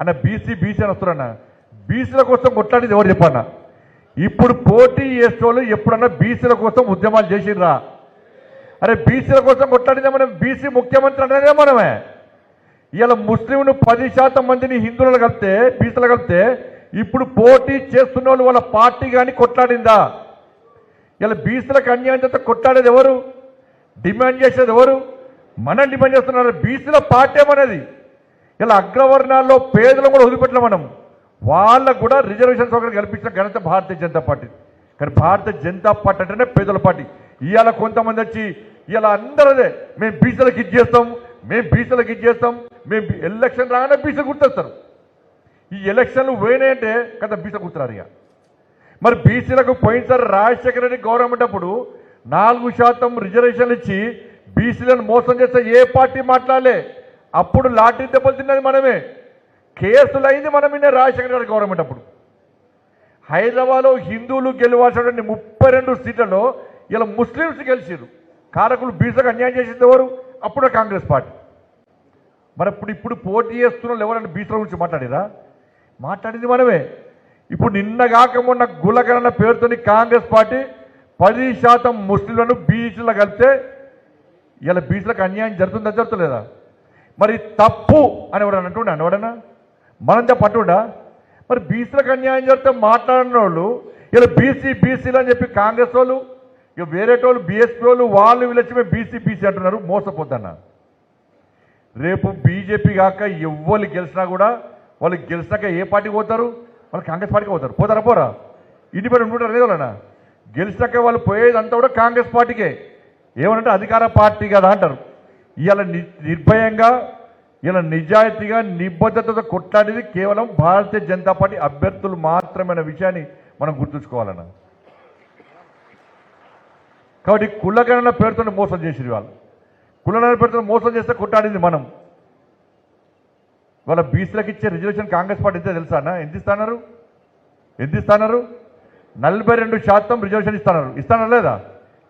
అన్న బీసీ అని వస్తున్నా బీసీల కోసం కొట్లాడేది ఎవరు చెప్పన్నా? ఇప్పుడు పోటీ చేసేవాళ్ళు ఎప్పుడన్నా బీసీల కోసం ఉద్యమాలు చేసిర్రా? అరే బీసీల కోసం కొట్లాడితే మనం బీసీ ముఖ్యమంత్రి అనేదే మనమే. ఇలా ముస్లింలు 10% మందిని హిందువులు కలిపితే బీసీలు కలిపితే ఇప్పుడు పోటీ చేస్తున్న వాళ్ళు వాళ్ళ పార్టీ కానీ కొట్లాడిందా? ఇలా బీసీలకు అన్యాయం చేస్తే కొట్లాడేది ఎవరు? డిమాండ్ చేసేది ఎవరు? మనం డిమాండ్ చేస్తున్నారు. బీసీల పార్టీ ఏమనేది ఇలా అగ్రవర్ణాల్లో పేదలను కూడా వదిలిపెట్టలే మనం. వాళ్ళకు కూడా రిజర్వేషన్ సౌకర్యం కల్పించిన ఘనత భారతీయ జనతా పార్టీ. కానీ భారతీయ జనతా పార్టీ అంటేనే పేదల పార్టీ. ఇవాళ కొంతమంది వచ్చి ఇలా అందరూ అదే మేము బీసీలకు ఇది చేస్తాం, మేము బీసీలకు ఇది చేస్తాం, మేము ఎలక్షన్ రాగానే బీసీలు గుర్తొస్తారు. ఈ ఎలక్షన్లు పోయినాయంటే కదా బీసీలు గుర్తురారు. ఇక మరి బీసీలకు పోయినసారి రాజశేఖర రెడ్డి గవర్నమెంట్ అప్పుడు 4% రిజర్వేషన్లు ఇచ్చి బీసీలను మోసం చేస్తే ఏ పార్టీ మాట్లాడలే. అప్పుడు లాఠీ దెబ్బలు తిన్నది మనమే, కేసులు అయింది మనమే. రాజశేఖర రెడ్డి గవర్నమెంట్ అప్పుడు హైదరాబాద్లో హిందువులు గెలవాల్సినటువంటి 32 సీట్లలో ఇలా ముస్లిమ్స్ గెలిచారు. కారకులు బీసీలకు అన్యాయం చేసింది ఎవరు? అప్పుడు కాంగ్రెస్ పార్టీ. మరి ఇప్పుడు పోటీ చేస్తున్న వాళ్ళు ఎవరైనా బీసీల గురించి మాట్లాడిరా? మాట్లాడింది మనమే. ఇప్పుడు నిన్నగాక మొన్న గులకరణ పేరుతోని కాంగ్రెస్ పార్టీ 10% ముస్లింలను బీసీలో కలిపితే ఇలా బీసీలకు అన్యాయం జరుగుతుందా జరుగుతుందా? మరి తప్పు అని ఎవడన్నా అంటుండే ఎవడన్నా మనంతా పట్టుడా? మరి బీసీలకు అన్యాయం జరిగితే మాట్లాడిన వాళ్ళు ఇలా బీసీలు అని చెప్పి కాంగ్రెస్ వాళ్ళు ఇక వేరేటోళ్ళు బీఎస్పీ వాళ్ళు వీళ్ళొచ్చి మేము బీసీ అంటున్నారు. మోసపోద్దన్న. రేపు బీజేపీ కాక ఎవ్వరు గెలిచినా కూడా వాళ్ళు గెలిచినాక ఏ పార్టీకి పోతారు? వాళ్ళు కాంగ్రెస్ పార్టీకి పోతారు. పోతారా? పోరా? ఇండిపెండెంట్ ఉంటారు లేదు వాళ్ళ. గెలిచినాక వాళ్ళు పోయేదంతా కూడా కాంగ్రెస్ పార్టీకే. ఏమనంటే అధికార పార్టీ కదా అంటారు. ఇవాళ నిర్భయంగా ఇలా నిజాయితీగా నిబద్ధతతో కొట్లాడేది కేవలం భారతీయ జనతా పార్టీ అభ్యర్థులు మాత్రమైన విషయాన్ని మనం గుర్తుంచుకోవాలన్న. కాబట్టి కులగణన పేరుతో మోసం చేసిరు వాళ్ళు. కులగణన పేరుతో మోసం చేస్తే కొట్టాడింది మనం. వాళ్ళ బీసీలకు ఇచ్చే రిజర్వేషన్ కాంగ్రెస్ పార్టీ ఇస్తే తెలుసా అన్న? ఎంత ఇస్తున్నారు? 42% రిజర్వేషన్ ఇస్తున్నారు లేదా?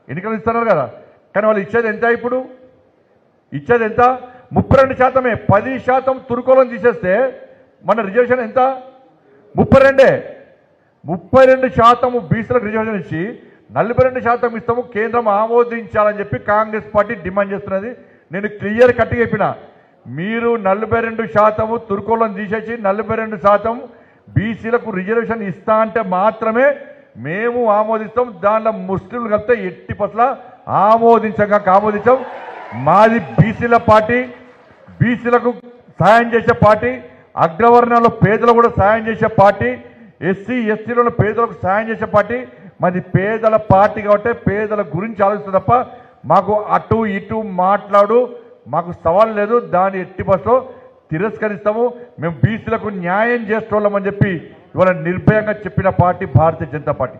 ఎన్నికలు ఇస్తున్నారు కదా. కానీ వాళ్ళు ఇచ్చేది ఎంత? ఇప్పుడు ఇచ్చేది ఎంత? 32%. 10% తురుకోలను తీసేస్తే మన రిజర్వేషన్ ఎంత? 32% బీసీలకు రిజర్వేషన్ ఇచ్చి 42% ఇస్తాము, కేంద్రం ఆమోదించాలని చెప్పి కాంగ్రెస్ పార్టీ డిమాండ్ చేస్తున్నది. నేను క్లియర్ కట్గా చెప్పిన, మీరు 42% తురుకోలను తీసేసి 42% బీసీలకు రిజర్వేషన్ ఇస్తా అంటే మాత్రమే మేము ఆమోదిస్తాం. దానిలో ముస్లింలు కలిపితే ఎట్టి పట్ల ఆమోదించాం. మాది బీసీల పార్టీ, బీసీలకు సాయం చేసే పార్టీ, అగ్రవర్ణాల్లో పేదలు కూడా సాయం చేసే పార్టీ, ఎస్సీ ఎస్టీలలో పేదలకు సాయం చేసే పార్టీ. మాది పేదల పార్టీ కాబట్టి పేదల గురించి ఆలోచిస్తుంది తప్ప మాకు అటు ఇటు మాకు సవాల్ లేదు. దాన్ని ఎట్టి బస్సులో తిరస్కరిస్తాము. మేము బీసీలకు న్యాయం చేస్తున్నామని చెప్పి ఇవాళ నిర్భయంగా చెప్పిన పార్టీ భారతీయ జనతా పార్టీ.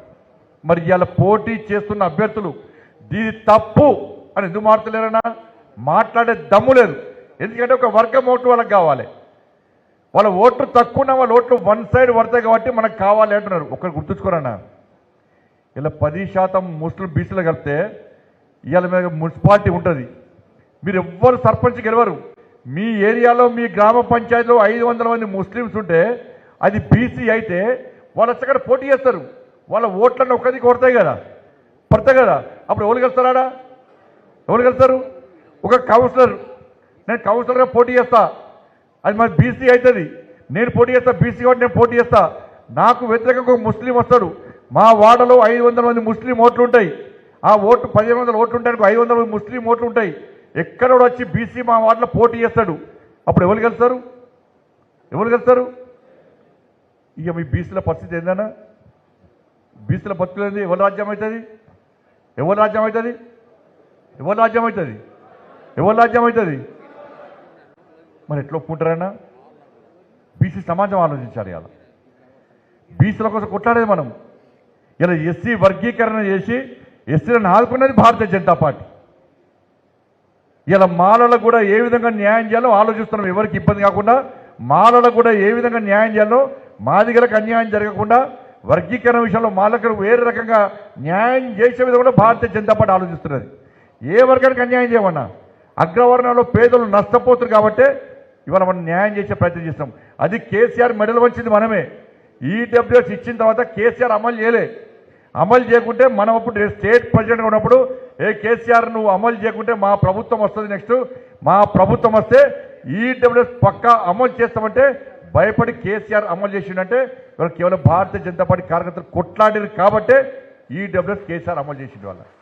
మరి ఇవాళ పోటీ చేస్తున్న అభ్యర్థులు దీని తప్పు అని ఎందుకు మాట్లాడలేరన్నా? మాట్లాడే దమ్ము లేదు. ఎందుకంటే ఒక వర్గం ఓటు వాళ్ళకి కావాలి. వాళ్ళ ఓట్లు తక్కువ ఉన్న వాళ్ళ ఓట్లు వన్ సైడ్ పడతాయి కాబట్టి మనకు కావాలి అంటున్నారు. ఒకరు గుర్తుంచుకోరన్నా, ఇలా 10% ముస్లిం బీసీలు కలిపితే ఇవాళ మీద మున్సిపాలిటీ ఉంటుంది. మీరు ఎవ్వరు సర్పంచ్ గెలవరు. మీ ఏరియాలో మీ గ్రామ పంచాయతీలో 500 మంది ముస్లిమ్స్ ఉంటే అది బీసీ అయితే వాళ్ళు వచ్చి అక్కడ పోటీ చేస్తారు. వాళ్ళ ఓట్లన్నీ ఒక్కదికి పడతాయి కదా. అప్పుడు ఎవరు గెలుస్తారా? ఎవరు గెలుస్తారు? ఒక కౌన్సిలర్, నేను కౌన్సిలర్గా పోటీ చేస్తా, అది మరి బీసీ అవుతుంది. నేను పోటీ చేస్తా బీసీ కాబట్టి నేను పోటీ చేస్తా. నాకు వ్యతిరేకంగా ఒక ముస్లిం వస్తాడు. మా వార్డులో 500 మంది ముస్లిం ఓట్లు ఉంటాయి. ఆ ఓట్లు 1500 ఓట్లు ఉంటాయి, 500 మంది ముస్లిం ఓట్లు ఉంటాయి. ఎక్కడ వచ్చి బీసీ మా వార్డులో పోటీ చేస్తాడు. అప్పుడు ఎవరు గెలుస్తారు? ఇక మీ బీసీల పరిస్థితి ఏందన్నా? బీసీల బతుకులు ఏంది? ఎవరి రాజ్యం అవుతుంది? మరి ఎట్లా ఒప్పుకుంటారన్నా? బీసీ సమాజం ఆలోచించాలి. ఇలా బీసీల కోసం కొట్లాడేది మనం. ఇలా ఎస్సీ వర్గీకరణ చేసి ఎస్సీలను ఆదుకున్నది భారతీయ జనతా పార్టీ. ఇలా మాలలకు కూడా ఏ విధంగా న్యాయం చేయాలో ఆలోచిస్తున్నాం. ఎవరికి ఇబ్బంది కాకుండా మాలలకు కూడా ఏ విధంగా న్యాయం చేయాలో, మాదిగలకు అన్యాయం జరగకుండా వర్గీకరణ విషయంలో మాలకు వేరే రకంగా న్యాయం చేసే విధంగా కూడా భారతీయ జనతా పార్టీ ఆలోచిస్తున్నది. ఏ వర్గానికి అన్యాయం చేయమన్నా అగ్రవర్ణంలో పేదలు నష్టపోతారు కాబట్టి ఇవాళ మనం న్యాయం చేసే ప్రయత్నం చేస్తాం. అది కేసీఆర్ మెడల్ వచ్చింది మనమే. ఈడబ్ల్యూఎస్ ఇచ్చిన తర్వాత కేసీఆర్ అమలు చేయలే. అమలు చేయకుంటే మనం అప్పుడు స్టేట్ ప్రెసిడెంట్గా ఉన్నప్పుడు కేసీఆర్ నువ్వు అమలు చేయకుంటే మా ప్రభుత్వం వస్తుంది, నెక్స్ట్ మా ప్రభుత్వం వస్తే ఈడబ్ల్యూఎస్ పక్కా అమలు చేస్తామంటే భయపడి కేసీఆర్ అమలు చేసిండంటే ఇవాళ కేవలం భారతీయ జనతా పార్టీ కార్యకర్తలు కొట్లాడారు కాబట్టే ఈడబ్ల్యూఎస్ కేసీఆర్ అమలు చేసిండు వాళ్ళ.